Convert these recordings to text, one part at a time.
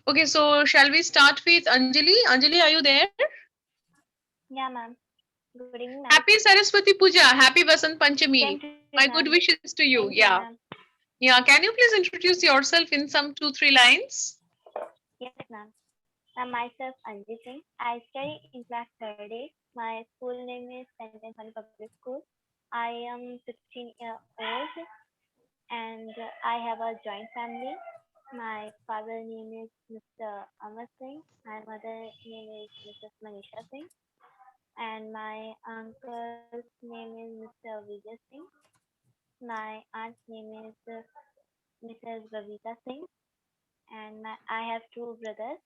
Okay, so shall we start with Anjali? Anjali, are you there? Yeah, ma'am. Good evening, ma'am. Happy Saraswati Puja. Happy Vasant Panchami. Same to you, My ma'am. good wishes to you. Thank you, Yeah. ma'am. Yeah. Can you please introduce yourself in some 2-3 lines? Yes, ma'am. I'm myself Anji Singh. I study in class 3rd A. My school name is St. Anthony Public School. I am 16 years old and I have a joint family. My father name is Mr. Amar Singh. My mother name is Mrs. Manisha Singh. And my uncle's name is Mr. Vijay Singh. My aunt's name is Mrs. Babita Singh. And I have two brothers.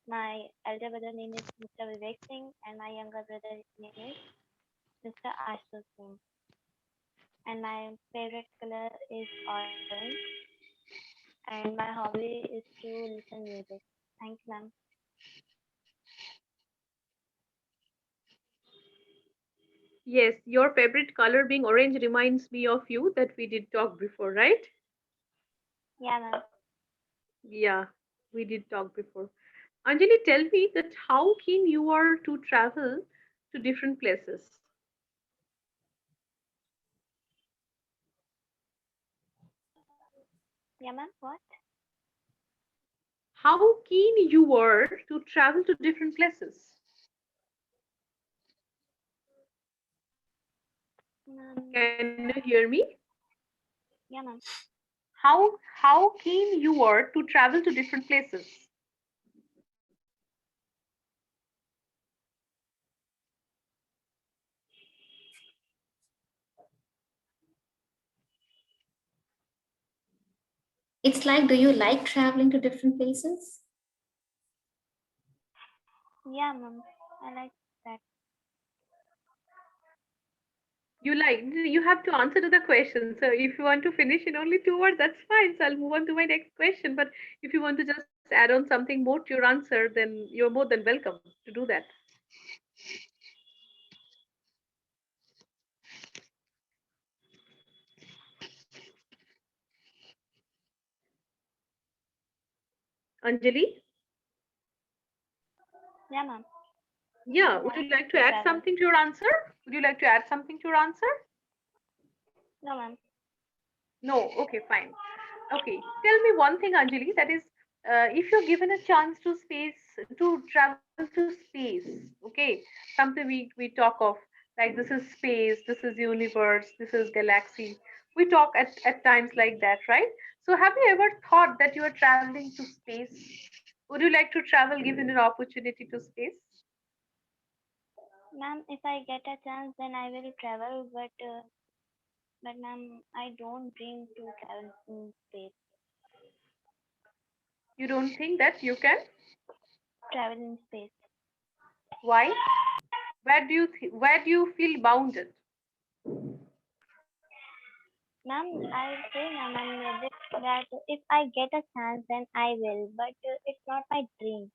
My elder brother name is Mr. Vivek Singh, and my younger brother name is Mr. Ashutosh Singh. And my favorite color is orange, and my hobby is to listen music. Thanks, ma'am. Yes, your favorite color being orange reminds me of you that we did talk before, right? Yeah, ma'am. Yeah, we did talk before. Anjali, tell me that how keen you are to travel to different places. Yeah, ma'am. What? How keen you were to travel to different places. Ma'am. Can you hear me? Yeah, ma'am. How keen you were to travel to different places. It's like, do you like traveling to different places? Yeah, ma'am. I like that. You have to answer to the question. So if you want to finish in only 2 words, that's fine. So I'll move on to my next question. But if you want to just add on something more to your answer, then you're more than welcome to do that. Anjali? Yeah, ma'am. I Yeah, would like you like to to add travel. something to your answer? Would you like to add something to your answer? No, ma'am. No, okay, fine. Okay, tell me one thing, Anjali, that is, if you're given a chance to travel to space, okay, something we talk of, like this is space, this is universe, this is galaxy. We talk at times like that, right? So, have you ever thought that you are traveling to space? Would you like to travel given an opportunity to space? Ma'am, if I get a chance, then I will travel. But ma'am, I don't dream to travel in space. You don't think that you can? Travel in space. Why? Where do you feel bounded? Ma'am, I say, ma'am, that if I get a chance, then I will. But it's not my dream.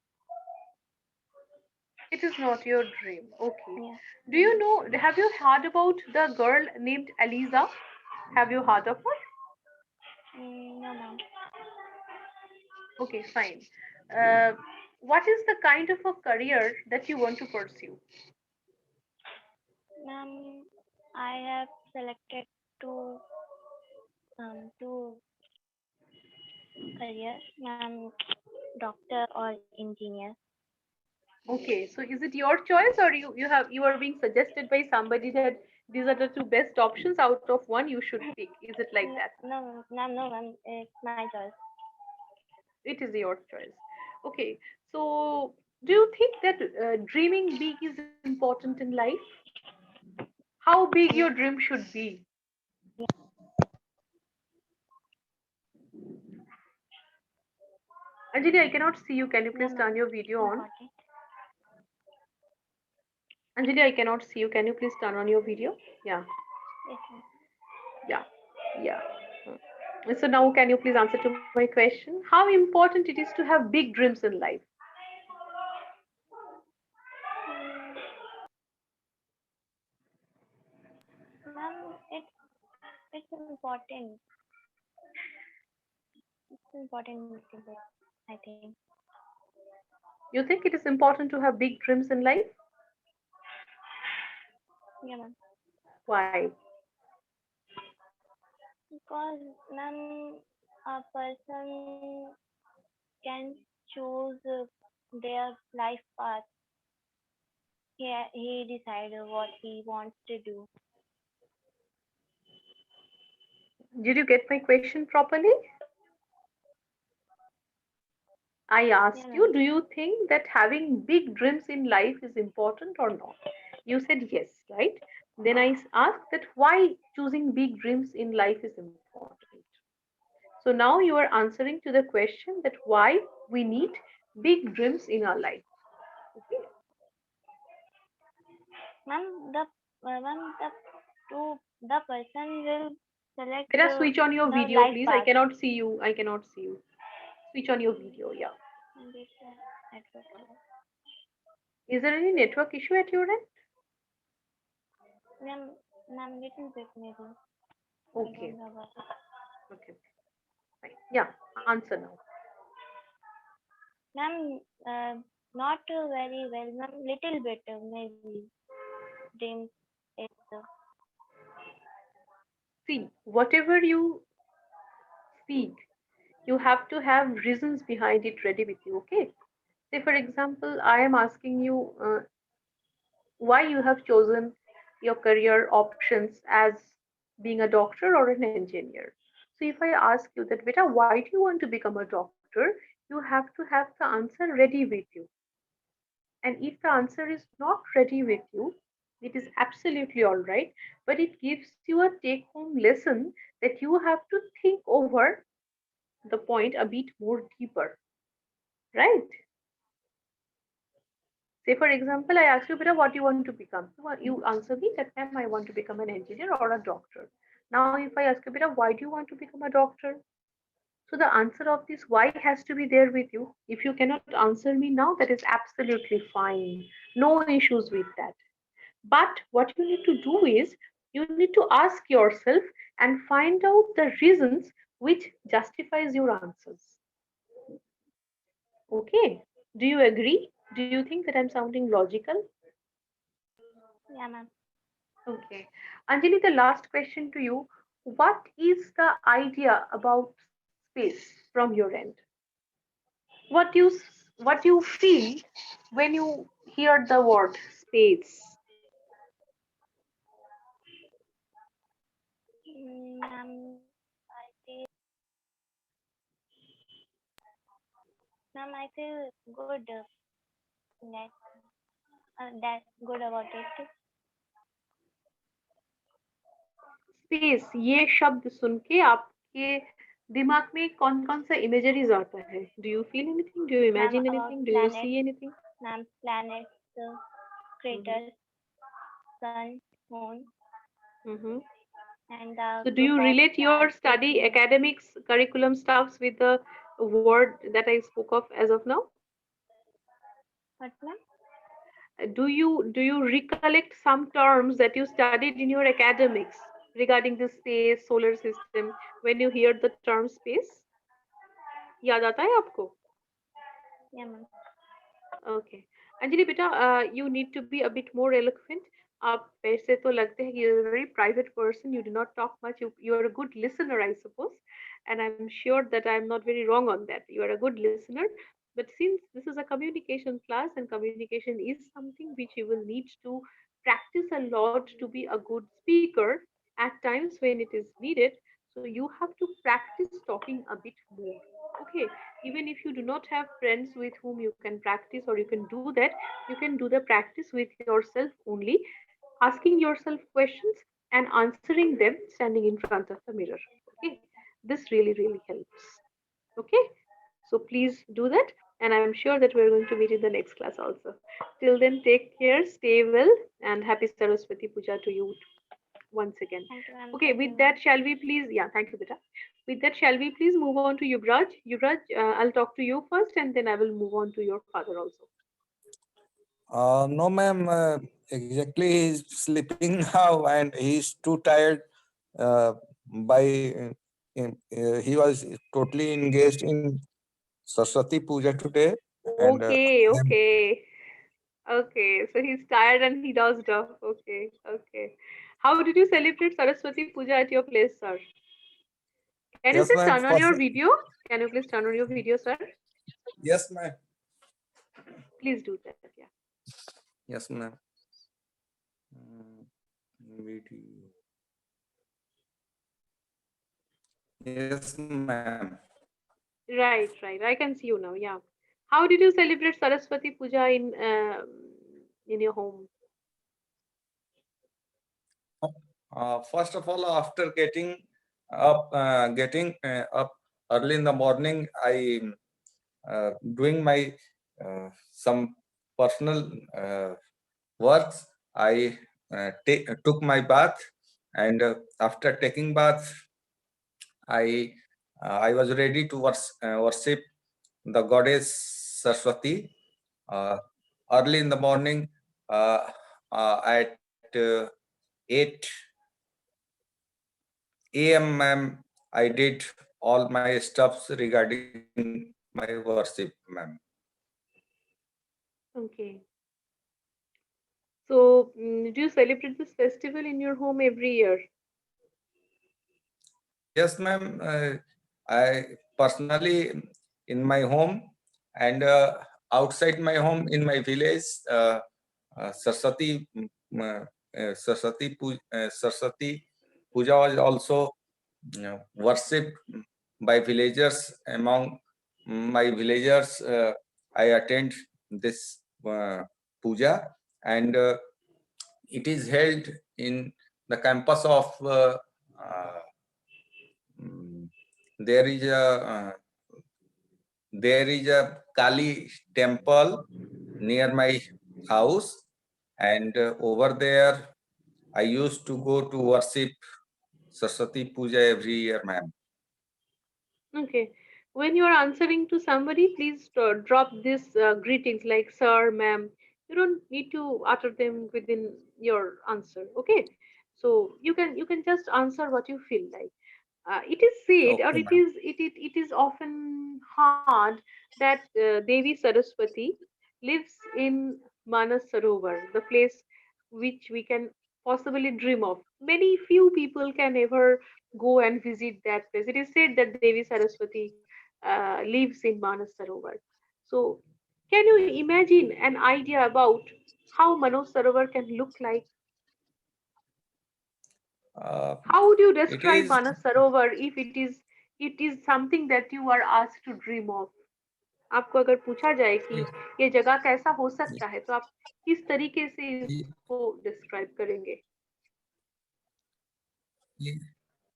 It is not your dream. Okay. Yeah. Do you know, have you heard about the girl named Eliza? Have you heard of her? No, ma'am. Okay, fine. Uh, what is the kind of a career that you want to pursue? Ma'am, I have selected two careers, ma'am, doctor or engineer. Okay, so is it your choice or you are being suggested by somebody that these are the two best options out of one you should pick? Is it like that? No, ma'am, it's my choice. It is your choice. Okay, so do you think that dreaming big is important in life? How big your Yeah, dream should be? Anjali, I cannot see you. Can you yeah, please ma'am, turn your it's video on? important. Anjali, I cannot see you. Can you please turn on your video? Yeah, Yes, ma'am. yeah, yeah. So now, can you please answer to my question? How important it is to have big dreams in life? Mm, Ma'am, it's important. It's important little bit, I think. You think it is important to have big dreams in life? Yeah, ma'am. Why? Because ma'am, a person can choose their life path. He decided what he wants to do. Did you get my question properly? I Yeah, asked ma'am. you, do you think that having big dreams in life is important or not? You said yes, right? Then I asked that why choosing big dreams in life is important. So now you are answering to the question that why we need big dreams in our life. Okay. Ma'am, the person will select Beta, switch on your the video, life please. I path. cannot see you. I cannot see you. Switch on your video. Yeah. And it's a network. Is there any network issue at your end? Ma'am, little bit maybe. I Okay. don't know about it. Okay. Fine. Yeah. Answer now. Ma'am, not very well, ma'am. Little bit maybe. Dreams is See, whatever you speak, you have to have reasons behind it ready with you. Okay. Say, for example, I am asking you why you have chosen your career options as being a doctor or an engineer. So if I ask you that, beta, why do you want to become a doctor? You have to have the answer ready with you. And if the answer is not ready with you, it is absolutely all right. But it gives you a take home lesson that you have to think over the point a bit more deeper, right? Say, for example, I ask you, Beta, what do you want to become? You answer me that, ma'am, I want to become an engineer or a doctor. Now, if I ask you, Beta, why do you want to become a doctor? So, the answer of this why has to be there with you. If you cannot answer me now, that is absolutely fine. No issues with that. But what you need to do is you need to ask yourself and find out the reasons which justifies your answers. Okay. Do you agree? Do you think that I'm sounding logical? yeah, ma'am. Okay. Anjali, the last question to you. What is the idea about space from your end? What you feel when you hear the word space? Ma'am, I feel ma'am, I feel good that that good about it. Space ये शब्द सुन के आपके दिमाग में कौन कौन सा imageries आता है? Do you feel anything? Do you Ma'am, imagine about anything? Do you see planets, anything? ma'am, planets, craters, sun, moon, Mm-hmm. and the So do group you of relate your stars study between. academics curriculum stuffs with the word that I spoke of as of now? What, ma'am? Do you recollect some terms that you studied in your academics regarding the space, solar system when you hear the term space? याद आता है आपको? Yeah, ma'am. Okay. Anjali बेटा, you need to be a bit more eloquent. आप वैसे तो लगते हैं कि you're a very private person. You do not talk much. You are a good listener, I suppose, and I'm sure that I'm not very wrong on that. You are a good listener. But since this is a communication class and communication is something which you will need to practice a lot to be a good speaker at times when it is needed, so you have to practice talking a bit more. Okay, even if you do not have friends with whom you can practice or you can do that, you can do the practice with yourself only, asking yourself questions and answering them standing in front of the mirror. Okay, this really helps. Okay, so please do that, and I'm sure that we're going to meet in the next class also. Till then, take care, stay well, and happy Saraswati Puja to you once again. Thank you, ma'am. Okay, Thank you, with ma'am. that, shall we please? Yeah, thank you, Beta. With that, shall we please move on to Yuvraj? Yuvraj, I'll talk to you first, and then I will move on to your father also. No, ma'am. Exactly, he's sleeping now, and he's too tired. By he was totally engaged in Saraswati Puja today. And Okay, I am- okay, okay. So he's tired and he dozed off. Okay, okay. How did you celebrate Saraswati Puja at your place, sir? Can you yes, please ma'am. turn on your video? Can you please turn on your video, sir? Yes, ma'am. Please do that. Yeah. Yes, ma'am. Mm, Video. Yes, ma'am. Right, right. I can see you now. Yeah. How did you celebrate Saraswati Puja in your home? First of all, after getting up early in the morning, I doing my some personal works. I took my bath, and after taking bath, I I was ready to worship the goddess Saraswati. Uh, Early in the morning, uh, at 8 a.m., ma'am, I did all my stuffs regarding my worship, ma'am. Okay. So, do you celebrate this festival in your home every year? Yes, ma'am. I personally in my home and outside my home in my village, Saraswati Saraswati Puja was also worshipped by villagers. Among my villagers, I attend this puja, and it is held in the campus of. Mm, there is a there is a Kali temple near my house, and over there I used to go to worship Saraswati Puja every year, ma'am. Okay. When you are answering to somebody, please drop these greetings like sir, ma'am. You don't need to utter them within your answer. Okay. So you can just answer what you feel like. It is said, or Okay, ma'am. it is often heard that Devi Saraswati lives in Manas Sarovar, the place which we can possibly dream of. Many few people can ever go and visit that place. It is said that Devi Saraswati lives in Manas Sarovar. So, can you imagine an idea about how Manas Sarovar can look like? Uh, How would you it describe is Manas Sarovar if it is something that you are asked to dream of? आपको अगर पूछा जाए कि ये जगह कैसा हो सकता है तो आप किस तरीके से इसको डिस्क्राइब करेंगे?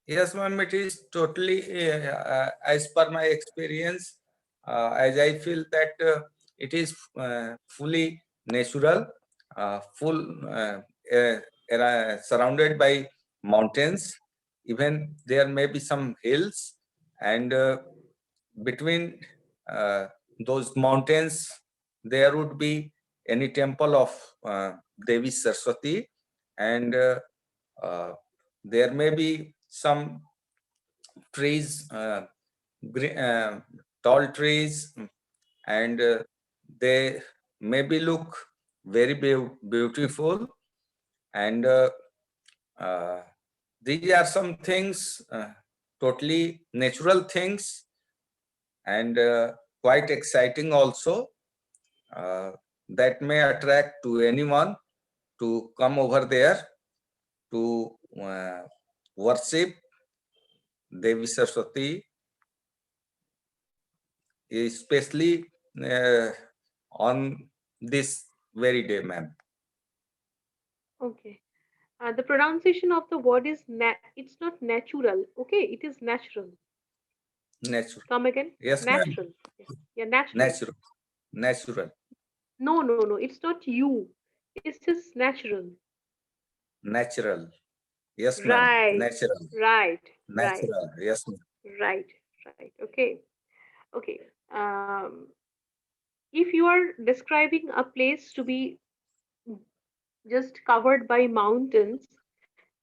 Yes, ma'am, it is totally as per my experience, as I feel that it is fully natural, full surrounded by mountains. Even there may be some hills, and between uh, those mountains, there would be any temple of Devi Saraswati, and uh, there may be some trees, tall trees, and they maybe look very beautiful. And uh, these are some things, totally natural things, and quite exciting also, uh, that may attract to anyone to come over there to worship Devi Saraswati, especially uh, on this very day, ma'am. Okay. The pronunciation of the word is it's not natural. Okay, it is natural. Natural. Come again. Yes, ma'am. Natural. Yeah, yeah, natural. Natural. Natural. No, no, no. It's not you. It's just natural. Natural. Yes, ma'am. Right. Natural. Right. Right. Natural. Yes, ma'am. Right. Right. Okay. Okay. If you are describing a place to be just covered by mountains,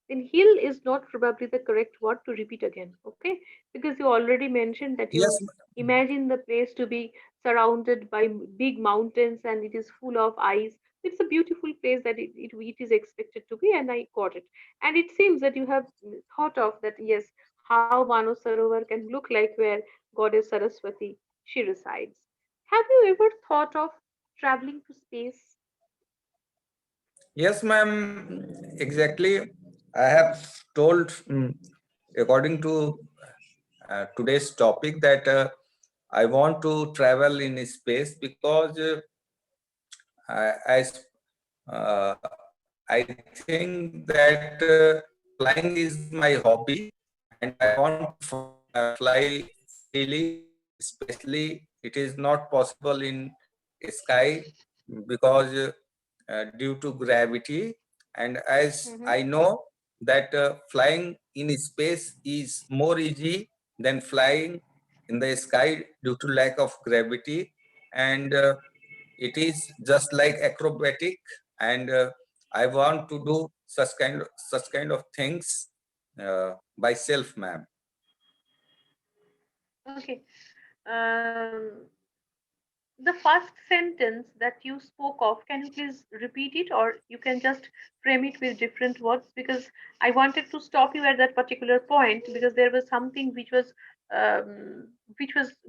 then hill is not probably the correct word to repeat again. Okay, because you already mentioned that you Yes, imagine the place to be surrounded by big mountains and it is full of ice. It's a beautiful place that it is expected to be, and I got it. And it seems that you have thought of that, yes, how Manas Sarovar can look like where Goddess Saraswati she resides. Have you ever thought of traveling to space? yes, ma'am. Exactly. I have told, according to today's topic, that I want to travel in space because uh, I think that flying is my hobby, and I want to fly freely. Especially, it is not possible in sky because due to gravity. And as Mm-hmm. I know that flying in space is more easy than flying in the sky due to lack of gravity, and it is just like acrobatic, and I want to do such kind of things by self, ma'am. Okay. Um, the first sentence that you spoke of, can you please repeat it, or you can just frame it with different words? Because I wanted to stop you at that particular point because there was something which was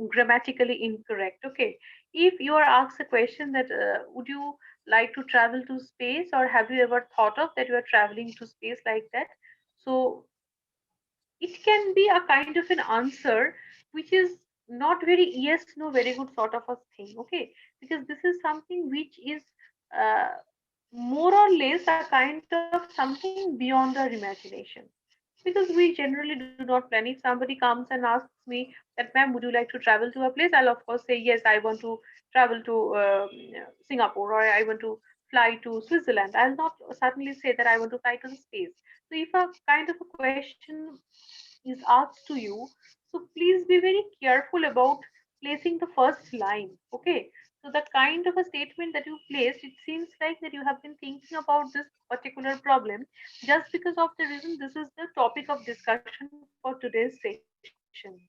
grammatically incorrect. Okay, if you are asked a question that would you like to travel to space, or have you ever thought of that you are traveling to space like that? So it can be a kind of an answer which is not very yes no very good sort of a thing. Okay, because this is something which is uh, more or less a kind of something beyond our imagination, because we generally do not plan. If somebody comes and asks me that, ma'am, would you like to travel to a place, I'll of course say yes, I want to travel to Singapore, or I want to fly to Switzerland. I'll not certainly say that I want to fly to the space. So if a kind of a question is asked to you, so please be very careful about placing the first line. Okay, so the kind of a statement that you placed, it seems like that you have been thinking about this particular problem just because of the reason this is the topic of discussion for today's session.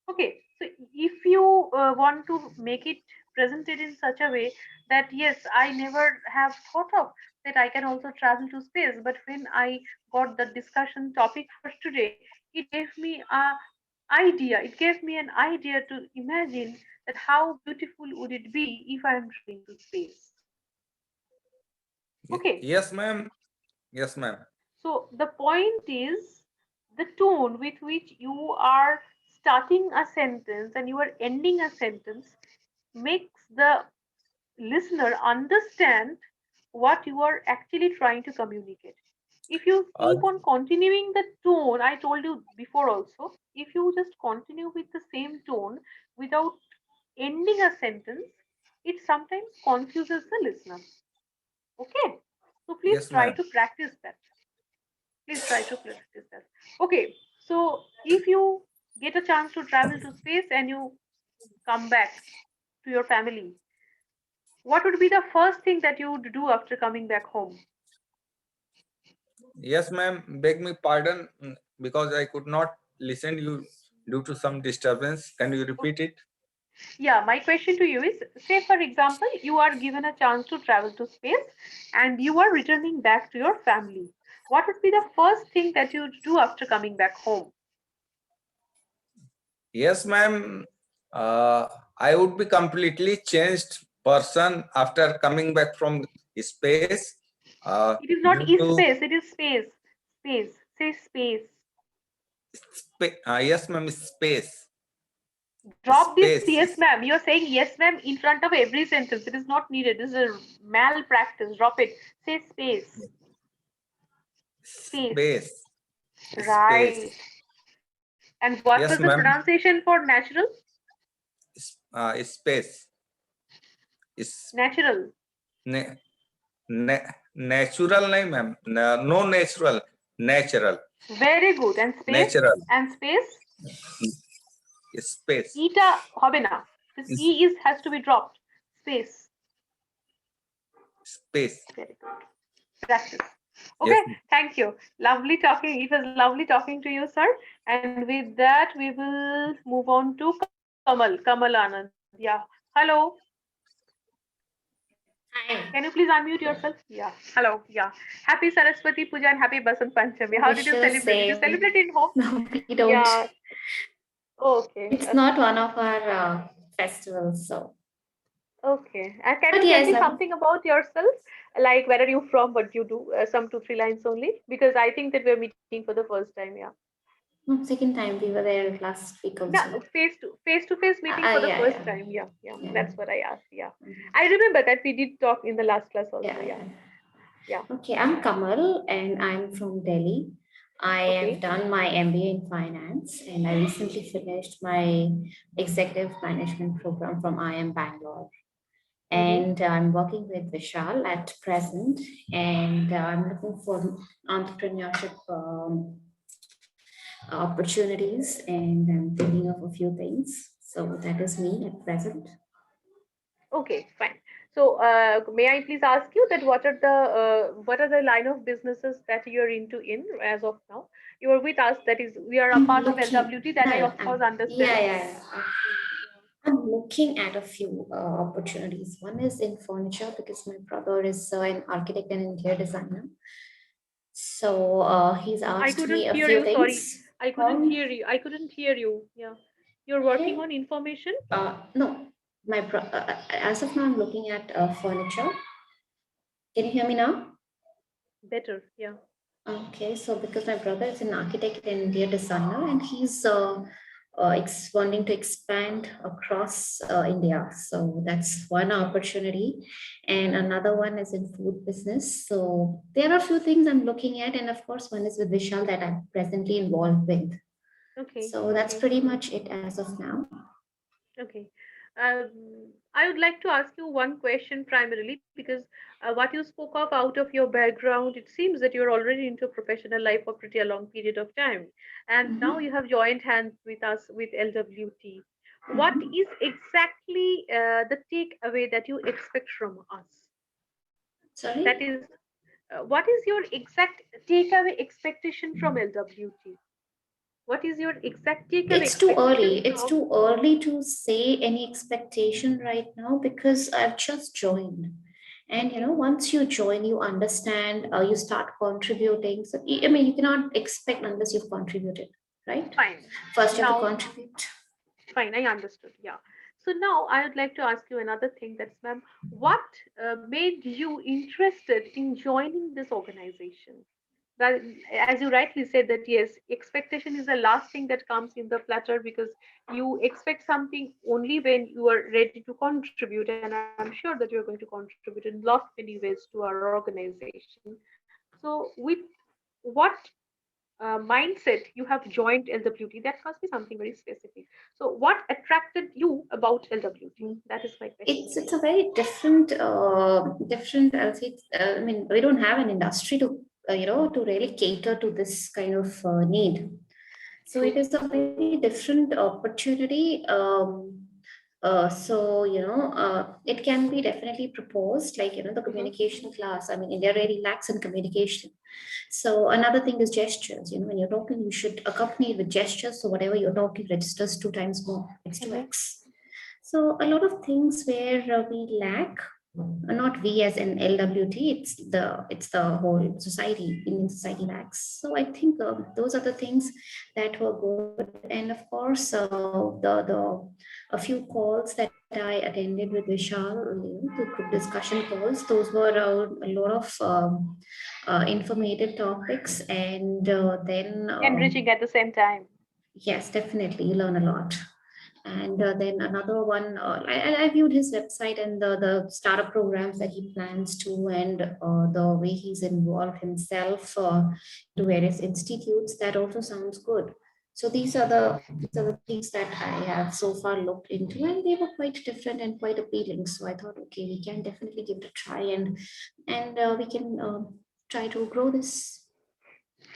Okay, so if you want to make it presented in such a way that yes, I never have thought of that I can also travel to space, but when I got the discussion topic for today, it gave me it gave me an idea to imagine that how beautiful would it be if I am traveling to space. Okay, Yes, ma'am. Yes, ma'am. so the point is the tone with which you are starting a sentence and you are ending a sentence makes the listener understand what you are actually trying to communicate. If you Uh, keep on continuing the tone, I told you before also, if you just continue with the same tone without ending a sentence, it sometimes confuses the listener. Okay, so please yes, try ma'am. to practice that. Please try to practice that. Okay, so if you get a chance to travel to space and you come back to your family, what would be the first thing that you would do after coming back home? Yes, ma'am. Beg me pardon, because I could not listen you due to some disturbance. Can you repeat it? Yeah, my question to you is, say for example, you are given a chance to travel to space and you are returning back to your family. What would be the first thing that you would do after coming back home? Yes, ma'am. Uh, I would be completely changed person after coming back from space. It is Due not e to space, it is space. Space. Say space. yes, ma'am. Space. Drop this Space. yes ma'am. You're saying yes ma'am in front of every sentence. It is not needed. This is a malpractice. Drop it. Say space. Space. Space. Right. Space. And what was the Yes, ma'am. pronunciation for natural? Space. Is Natural. na- natural नहीं ma'am. No natural. Natural. Very good. And space? Natural. And space? Space. Eta হবে না. This Is E is has to be dropped. Space. space. Very good. Practice. Okay, Yes. thank you. Lovely talking. It was lovely talking to you, sir. And with that, we will move on to Kamal Anand. Yeah. Hello. Hi. Can you please unmute yourself? Yeah. Hello. Yeah. Happy Saraswati Puja and happy Basant Panchami. How did Wish you you the celebrate? Did you same. celebrate in home? No, we don't. Yeah. Okay. It's not one of our festivals, so. Okay. And can But you tell yes, me something about yourself? Like where are you from? What you do? Some 2, 3 lines only. Because I think that we're meeting for the first time. Yeah. no, second time we were there last week Yeah, also. face to face meeting for the Yeah, first yeah, time. Yeah, yeah. yeah. That's what I asked. Yeah. Mhm. I remember that we did talk in the last class Yeah, also. Yeah. yeah. Yeah. Okay, I'm Kamal and I'm from Delhi. I have Okay. done my MBA in finance and I recently finished my executive management program from IIM Bangalore. Mm-hmm. And I'm working with Vishal at present, and I'm looking for entrepreneurship opportunities, and I'm thinking of a few things. So that is me at present. Okay, fine. So, may I please ask you that what are the line of businesses that you're into in as of now? You are with us. That is, we are a I'm part of looking. LWT. That I No, of course understand. yeah, yeah. I'm looking at a few opportunities. One is in furniture because my brother is an architect and interior designer. So he's I asked me couldn't a hear few you. Sorry, things. I couldn't Um, hear you. I couldn't hear you. Yeah, you're working okay. on information. No, as of now, I'm looking at furniture. Can you hear me now? Better. Yeah. Okay, so because my brother is an architect and interior designer, and he's wanting to expand across India. So that's one opportunity, and another one is in food business. So there are a few things I'm looking at, and of course, one is with Vishal that I'm presently involved with. Okay. So that's Okay. pretty much it as of now. Okay. I would like to ask you one question primarily because what you spoke of out of your background, it seems that you're already into professional life for pretty a long period of time, and now Mhm, you have joined hands with us with LWT. What mhm. is exactly the takeaway that you expect from us? That Sorry. is, what is your exact takeaway expectation from LWT? What is your exact takeaway It's too expectation early. It's from? too early to say any expectation right now because I've just joined. And Okay, once you join, you understand, you start contributing. So, I mean, you cannot expect unless you've contributed, right? fine. First, you have to Now, contribute. fine, I understood. Yeah. So now I would like to ask you another thing. That's, ma'am, what made you interested in joining this organization? That, as you rightly said, that yes, expectation is the last thing that comes in the platter because you expect something only when you are ready to contribute, and I'm sure that you're going to contribute in lot many ways to our organization. So, with what mindset you have joined LWT, that must be something very specific. So, what attracted you about LWT? That is my question to It's you. a very different. I'll say. I mean, we don't have an industry to to really cater to this kind of need. So it True. is a very different opportunity. It can be definitely proposed, like the Hmm. communication class. I mean, India really lacks in communication. So another thing is gestures. When you're talking, you should accompany it with gestures. So whatever you're talking registers 2 times more. It's two Hmm. x. So a lot of things where we lack, not we as an LWT, it's the whole society, Indian society lacks. So I think those are the things that were good, and of course the a few calls that I attended with Vishal, the group discussion calls, those were around a lot of informative topics, and then Enriching at the same time. yes, definitely you learn a lot. And then another one, I viewed his website and the startup programs that he plans to, and the way he's involved himself to various institutes. That also sounds good. So these are the things that I have so far looked into, and they were quite different and quite appealing. So I thought, okay, we can definitely give it a try, and we can try to grow this.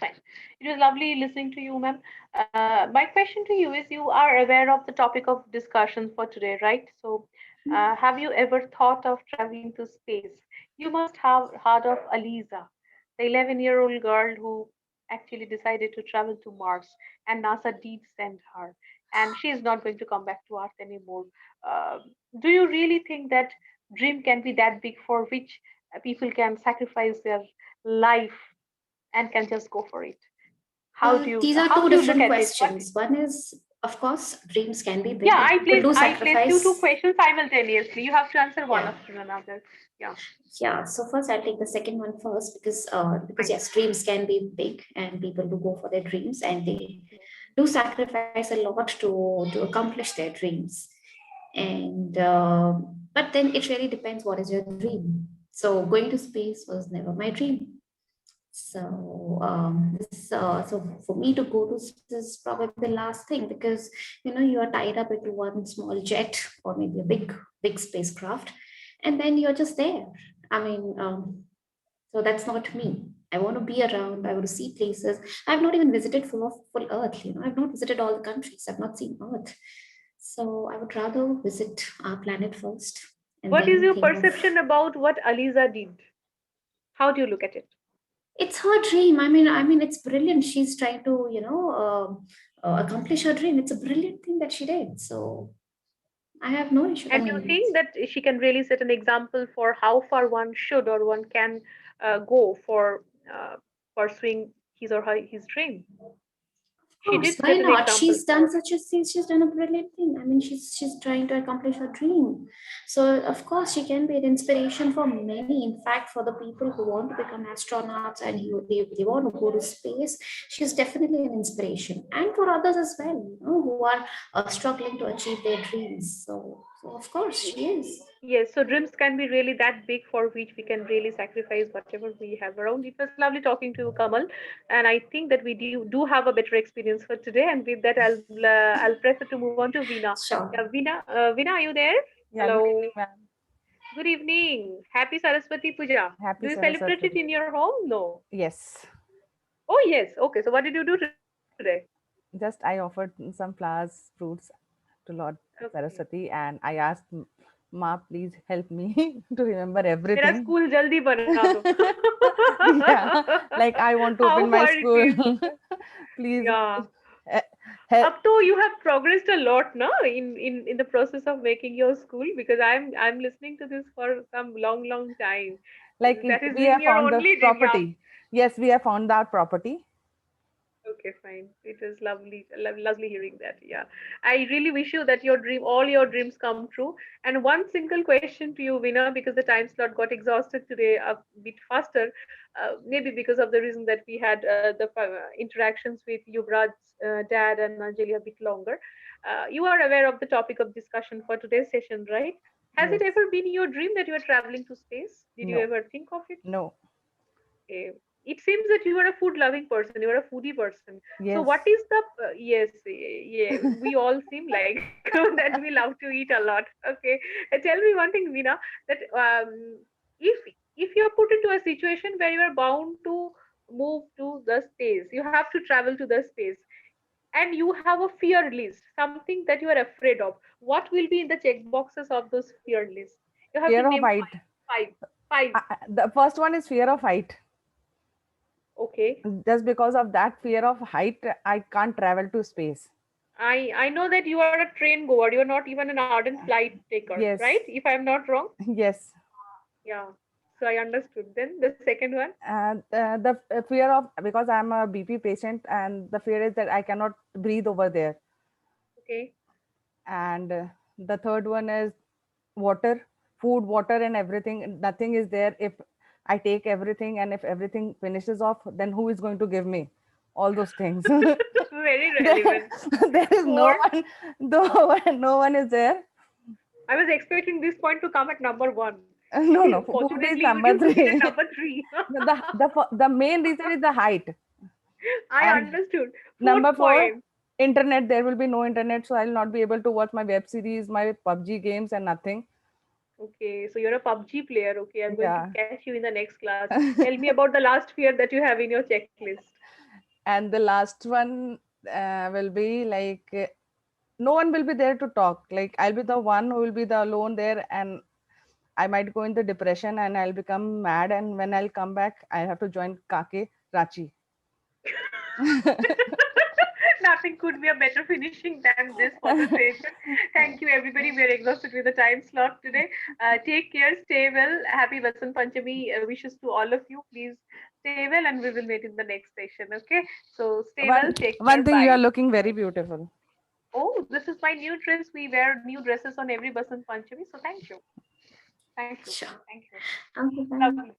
Fine. It was lovely listening to you, ma'am. My question to you is you are aware of the topic of discussion for today, right? So, have you ever thought of traveling to space? You must have heard of ALISA. the 11-year-old girl who actually decided to travel to Mars, and NASA did send her, and she is not going to come back to Earth anymore. Uh, do you really think that dream can be that big for which people can sacrifice their life and can just go for it? These are How two do you look different at it? What? questions. One is, of course, dreams can be big Yeah, and people do I placed two sacrifice. questions simultaneously. You have to answer one Yeah. after another. Yeah, Yeah, so first I'll take the second one first because fine. yes, dreams can be big and people do go for their dreams and they do sacrifice a lot to accomplish their dreams. And but then it really depends what is your dream. So going to space was never my dream. So so for me to go to space is probably the last thing because you are tied up into one small jet or maybe a big spacecraft, and then you're just there. I mean, so that's not me. I want to be around. I want to see places. I've not even visited full Earth. I've not visited all the countries. I've not seen Earth. So I would rather visit our planet first and What is then your think of. perception about what Aliza did? How do you look at it? It's her dream. I mean, it's brilliant. She's trying to, accomplish her dream. It's a brilliant thing that she did. So I have no issue. I And you mean, think that she can really set an example for how far one should or one can go for pursuing his or his dream? of She course, did why set an not? example She's done for. such a thing. She's done a brilliant thing. I mean, she's trying to accomplish her dream. So of course, she can be an inspiration for many. In fact, for the people who want to become astronauts and they want to go to space, she's definitely an inspiration. And for others as well, who are struggling to achieve their dreams. So of course, she is. Yes, so dreams can be really that big for which we can really sacrifice whatever we have around. It was lovely talking to you, Kamal, and I think that we do have a better experience for today. And with that, I'll prefer to move on to Veena. Sure. Yeah, Veena, are you there? Yeah, good Hello. evening, ma'am. Good evening. Happy Saraswati Puja. Happy Do you celebrate it Saraswati. in your home? No. Yes, Oh yes. Okay. So what did you do today? just I offered some flowers, fruits to Lord Okay. Saraswati, and I asked Ma, please help me to remember मेरा everything. school जल्दी बना दो. Yeah, like I want to How open my hard it school. is. Please Yeah. help. Up to you have progressed a lot, no, in the process of making your school because I'm listening to this for some long time. Like That has we been have your found the only dream, yeah. property. Yes, we have found that property. Okay, fine. It was lovely hearing that. Yeah, I really wish you that all your dreams come true. And one single question to you, Vina, because the time slot got exhausted today a bit faster, maybe because of the reason that we had the interactions with Yuvraj's dad and Anjali a bit longer. You are aware of the topic of discussion for today's session, right? Has it Yes. ever been your dream that you are traveling to space? Did you No. ever think of it? No. Okay. It seems that you are a food loving person, you are a foodie person. So Yes. what is the yes, yeah, we all seem like that we love to eat a lot. Okay. Tell me one thing, Veena, that if if you're put into a situation where you are bound to move to the space, you have to travel to the space, and you have a fear list, something that you are afraid of, what will be in the check boxes of those fear lists? You have to Fear of name height. five. Five. The first one is fear of height. Okay. Just because of that fear of height, I can't travel to space. I know that you are a train goer. You are not even an ardent flight taker, right? Yes. If I'm not wrong. Yes. Yeah. So I understood. Then the second one. And the fear of, because I'm a BP patient, and the fear is that I cannot breathe over there. Okay. And the third one is water, food, water, and everything. Nothing is there. If I take everything and if everything finishes off, then who is going to give me all those things? Very there, relevant. there is no Four. one, no one is there. I was expecting this point to come at number one. No, food is Fortunately, number you took it at three. number three. The main reason is the height. I And understood. number Fourth four, point. internet. There will be no internet, so I'll not be able to watch my web series, my PUBG games, and nothing. Okay, so you're a PUBG player. Okay, I'm going to Yeah. catch you in the next class. Tell me about the last fear that you have in your checklist. And the last one will be like no one will be there to talk. Like I'll be the one who will be the alone there, and I might go into depression and I'll become mad. And when I'll come back, I have to join Kake Rachi. Nothing could be a better finishing than this for the session. Thank you, everybody. We are exhausted with the time slot today. Take care, stay well. Happy Vasant Panchami wishes to all of you. Please stay well, and we will meet in the next session. Okay. So stay well. Take care. One thing, you Bye. are looking very beautiful. Oh, this is my new dress. We wear new dresses on every Vasant Panchami. So thank you. Thank you. Sure. Thank you. Okay, bye. Lovely.